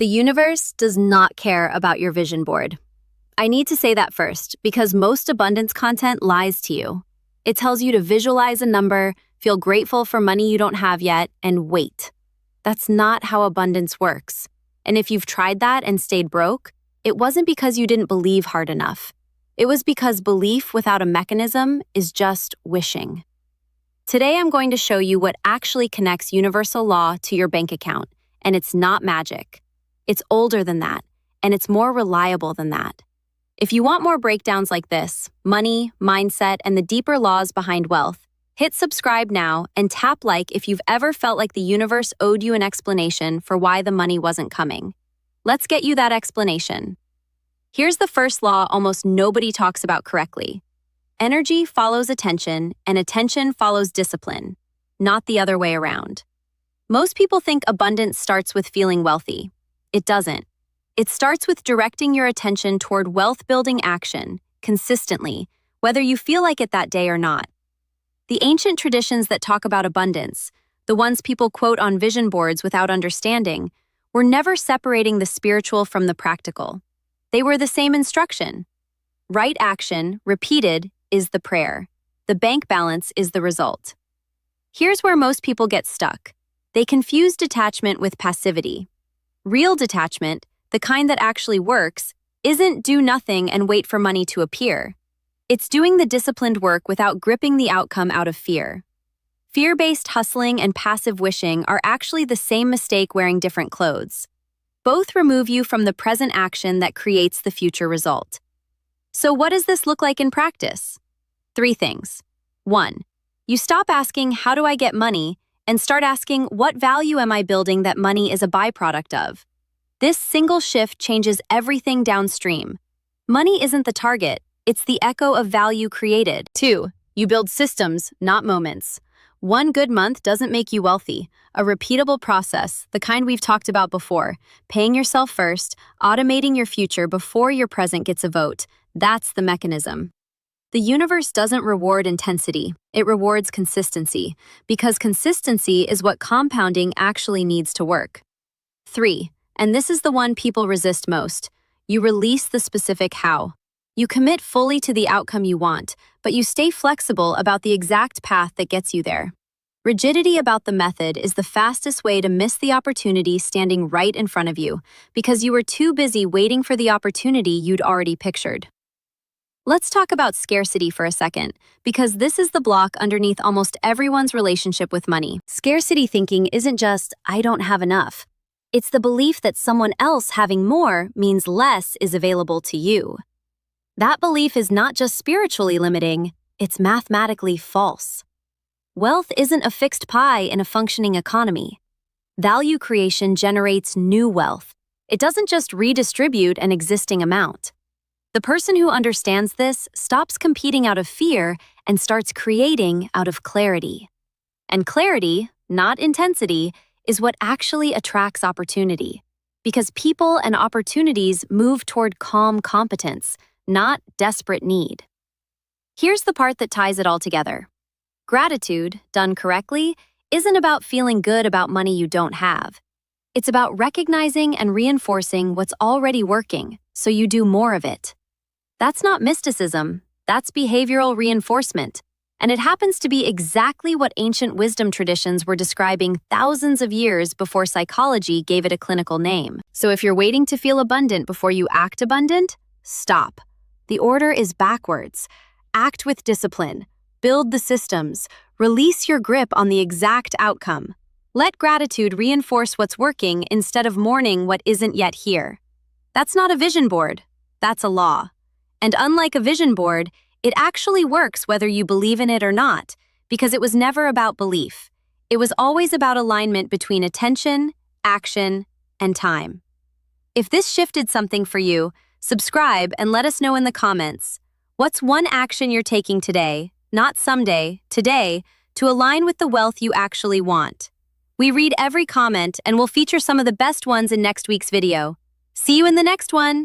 The universe does not care about your vision board. I need to say that first because most abundance content lies to you. It tells you to visualize a number, feel grateful for money you don't have yet, and wait. That's not how abundance works. And if you've tried that and stayed broke, it wasn't because you didn't believe hard enough. It was because belief without a mechanism is just wishing. Today I'm going to show you what actually connects universal law to your bank account, and it's not magic. It's older than that, and it's more reliable than that. If you want more breakdowns like this, money, mindset, and the deeper laws behind wealth, hit subscribe now and tap like if you've ever felt like the universe owed you an explanation for why the money wasn't coming. Let's get you that explanation. Here's the first law almost nobody talks about correctly. Energy follows attention, and attention follows discipline, not the other way around. Most people think abundance starts with feeling wealthy. It doesn't. It starts with directing your attention toward wealth-building action, consistently, whether you feel like it that day or not. The ancient traditions that talk about abundance, the ones people quote on vision boards without understanding, were never separating the spiritual from the practical. They were the same instruction. Right action, repeated, is the prayer. The bank balance is the result. Here's where most people get stuck. They confuse detachment with passivity. Real detachment, the kind that actually works, isn't do nothing and wait for money to appear. It's doing the disciplined work without gripping the outcome out of fear. Fear-based hustling and passive wishing are actually the same mistake wearing different clothes. Both remove you from the present action that creates the future result. So what does this look like in practice? 3 things. 1. You stop asking, how do I get money, and start asking, what value am I building that money is a byproduct of? This single shift changes everything downstream. Money isn't the target, it's the echo of value created. 2. You build systems, not moments. One good month doesn't make you wealthy. A repeatable process, the kind we've talked about before, paying yourself first, automating your future before your present gets a vote, that's the mechanism. The universe doesn't reward intensity, it rewards consistency, because consistency is what compounding actually needs to work. 3. And this is the one people resist most. You release the specific how. You commit fully to the outcome you want, but you stay flexible about the exact path that gets you there. Rigidity about the method is the fastest way to miss the opportunity standing right in front of you, because you were too busy waiting for the opportunity you'd already pictured. Let's talk about scarcity for a second, because this is the block underneath almost everyone's relationship with money. Scarcity thinking isn't just, I don't have enough. It's the belief that someone else having more means less is available to you. That belief is not just spiritually limiting, it's mathematically false. Wealth isn't a fixed pie in a functioning economy. Value creation generates new wealth. It doesn't just redistribute an existing amount. The person who understands this stops competing out of fear and starts creating out of clarity. And clarity, not intensity, is what actually attracts opportunity. Because people and opportunities move toward calm competence, not desperate need. Here's the part that ties it all together. Gratitude, done correctly, isn't about feeling good about money you don't have. It's about recognizing and reinforcing what's already working, so you do more of it. That's not mysticism, that's behavioral reinforcement. And it happens to be exactly what ancient wisdom traditions were describing thousands of years before psychology gave it a clinical name. So if you're waiting to feel abundant before you act abundant, stop. The order is backwards. Act with discipline. Build the systems. Release your grip on the exact outcome. Let gratitude reinforce what's working instead of mourning what isn't yet here. That's not a vision board. That's a law. And unlike a vision board, it actually works whether you believe in it or not, because it was never about belief. It was always about alignment between attention, action, and time. If this shifted something for you, subscribe and let us know in the comments. What's one action you're taking today, not someday, today, to align with the wealth you actually want? We read every comment and we'll feature some of the best ones in next week's video. See you in the next one!